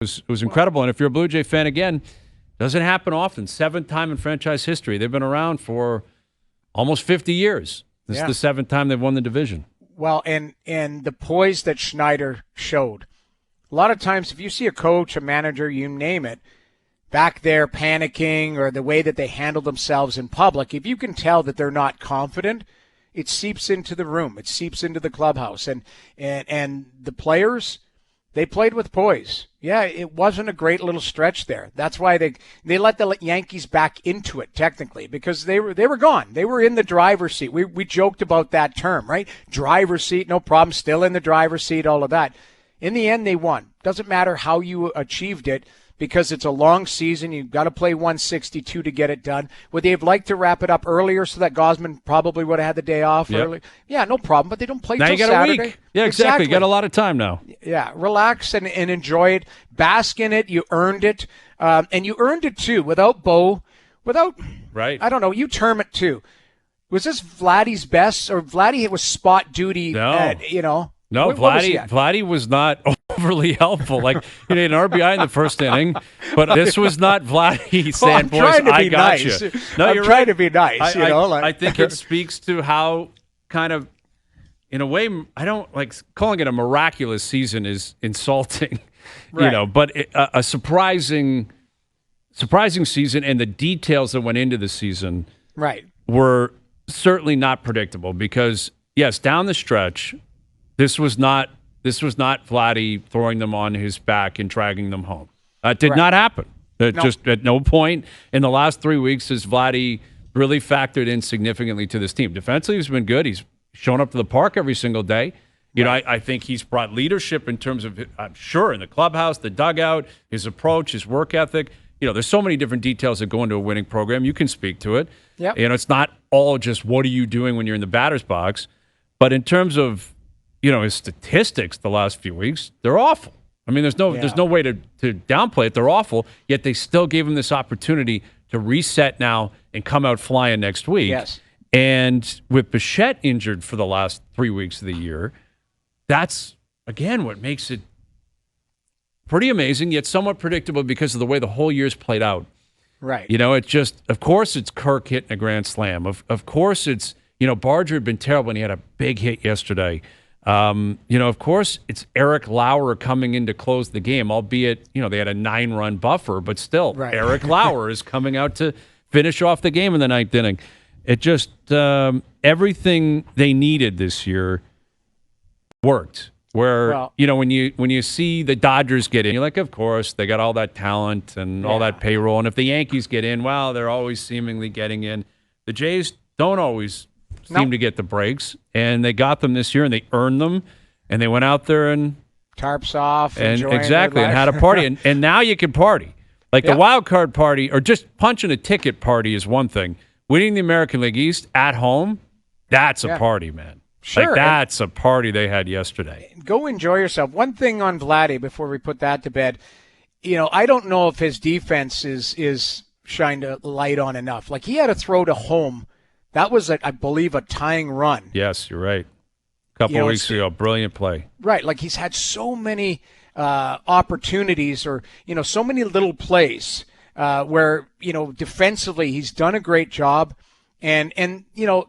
It was incredible. And if you're a Blue Jay fan, again, doesn't happen often. 7th time in franchise history. They've been around for almost 50 years. This is the 7th time they've won the division. Well, and the poise that Schneider showed. A lot of times, if you see a coach, a manager, you name it, back there panicking or the way that they handle themselves in public, if you can tell that they're not confident, it seeps into the room. It seeps into the clubhouse. And the players, they played with poise. Yeah, it wasn't a great little stretch there. That's why they let the Yankees back into it, technically, because they were gone. They were in the driver's seat. We joked about that term, right? Driver's seat, no problem, still in the driver's seat, all of that. In the end, they won. Doesn't matter how you achieved it, because it's a long season. You've got to play 162 to get it done. Would they have liked to wrap it up earlier so that Gosman probably would have had the day off early? Yeah, no problem, but they don't play till Saturday. Now you got a week. Yeah, exactly. You got a lot of time now. Yeah, relax and enjoy it. Bask in it. You earned it. And you earned it, too, without Bo, right. I don't know, you term it, too. Was this Vladdy's best, or Vladdy was spot duty? No. No, Vladdy was not overly helpful. Like, he had an RBI in the first inning, but this was not Vladdy saying, boys, I got nice. You. No, I'm you're trying right. to be nice. I think it speaks to how kind of, in a way, I don't like calling it a miraculous season is insulting, right. But a surprising season, and the details that went into the season were certainly not predictable because, yes, down the stretch, This was not Vladdy throwing them on his back and dragging them home. That did not happen. Just at no point in the last 3 weeks has Vladdy really factored in significantly to this team. Defensively, he's been good. He's shown up to the park every single day. I think he's brought leadership in terms of, I'm sure, in the clubhouse, the dugout, his approach, his work ethic. There's so many different details that go into a winning program. You can speak to it. Yep. It's not all just what are you doing when you're in the batter's box. But in terms of his statistics the last few weeks, they're awful. I mean, there's no way to downplay it. They're awful, yet they still gave him this opportunity to reset now and come out flying next week. Yes. And with Bichette injured for the last 3 weeks of the year, that's, again, what makes it pretty amazing, yet somewhat predictable because of the way the whole year's played out. Right. It just, of course, it's Kirk hitting a grand slam. Of course, it's, Barger had been terrible and he had a big hit yesterday. Of course, it's Eric Lauer coming in to close the game, albeit, they had a 9-run buffer, but still, Eric Lauer is coming out to finish off the game in the 9th inning. It just, everything they needed this year worked. Where, when you see the Dodgers get in, you're like, of course, they got all that talent and all that payroll. And if the Yankees get in, well, they're always seemingly getting in. The Jays don't always seem to get the breaks, and they got them this year, and they earned them, and they went out there and tarps off, and exactly, and had a party, and now you can party. Like the wild card party, or just punching a ticket party is one thing. Winning the American League East at home, that's a party, man. Sure, like that's a party they had yesterday. Go enjoy yourself. One thing on Vladdy before we put that to bed, I don't know if his defense is shined a light on enough. Like he had a throw to home. That was, I believe, a tying run. Yes, you're right. A couple of weeks ago, brilliant play. Right, like he's had so many opportunities or, so many little plays where, defensively he's done a great job. And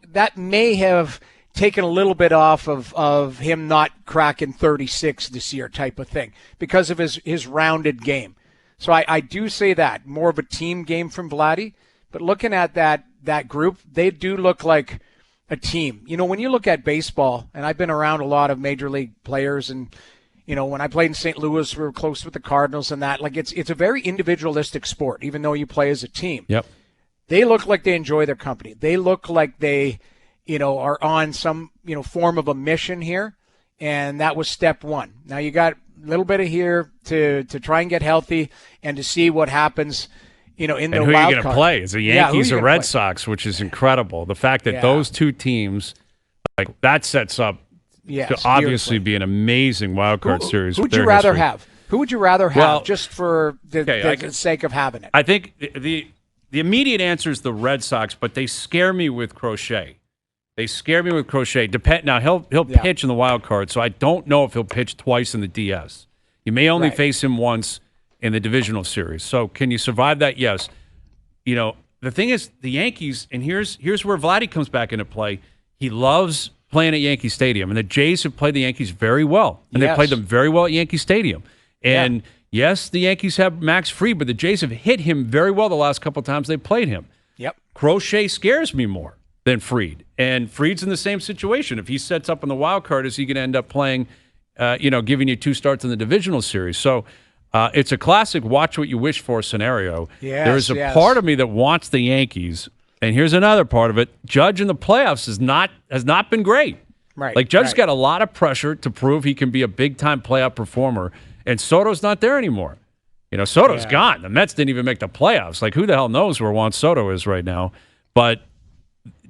that may have taken a little bit off of him not cracking 36 this year type of thing because of his rounded game. So I do say that, more of a team game from Vladdy. But looking at that group, they do look like a team. When you look at baseball, and I've been around a lot of major league players, and when I played in St. Louis, we were close with the Cardinals and that. Like it's a very individualistic sport, even though you play as a team. Yep. They look like they enjoy their company. They look like they, are on some, form of a mission here, and that was step one. Now you got a little bit of here to try and get healthy and to see what happens. In the wild card. Who are you going to play? Is the Yankees or Red Sox, which is incredible. The fact that those two teams, that sets up to obviously be an amazing wild card series. Who would you rather have? Who would you rather have just for the sake of having it? I think the immediate answer is the Red Sox, but they scare me with Crochet. Now, he'll pitch in the wild card, so I don't know if he'll pitch twice in the DS. You may only face him once in the divisional series. So can you survive that? Yes. You know, the thing is, the Yankees, and here's where Vladdy comes back into play. He loves playing at Yankee Stadium, and the Jays have played the Yankees very well, and they played them very well at Yankee Stadium. And yes, the Yankees have Max Fried, but the Jays have hit him very well the last couple of times they played him. Yep. Crochet scares me more than Fried, and Fried's in the same situation. If he sets up in the wild card, is he going to end up playing, giving you 2 starts in the divisional series? So it's a classic watch what you wish for scenario. Yes, there is a part of me that wants the Yankees, and here's another part of it. Judge in the playoffs has not been great. Right. Like Judge's got a lot of pressure to prove he can be a big-time playoff performer, and Soto's not there anymore. You know, Soto's gone. The Mets didn't even make the playoffs. Like, who the hell knows where Juan Soto is right now? But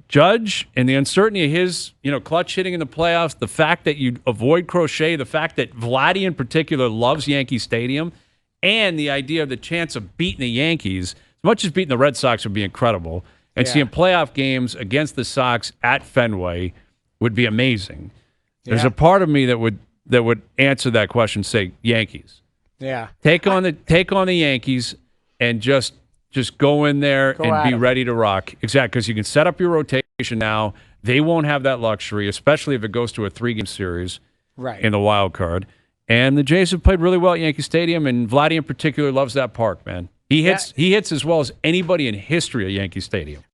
Judge and the uncertainty of his, clutch hitting in the playoffs, the fact that you avoid Crochet, the fact that Vladdy in particular loves Yankee Stadium, and the idea of the chance of beating the Yankees, as much as beating the Red Sox would be incredible, and seeing playoff games against the Sox at Fenway would be amazing. There's a part of me that would answer that question, say Yankees. Yeah. Take on the Yankees and just go in there and be ready to rock. Exactly, because you can set up your rotation now. They won't have that luxury, especially if it goes to a 3-game series in the wild card. And the Jays have played really well at Yankee Stadium, and Vladdy in particular loves that park, man. He hits as well as anybody in history at Yankee Stadium.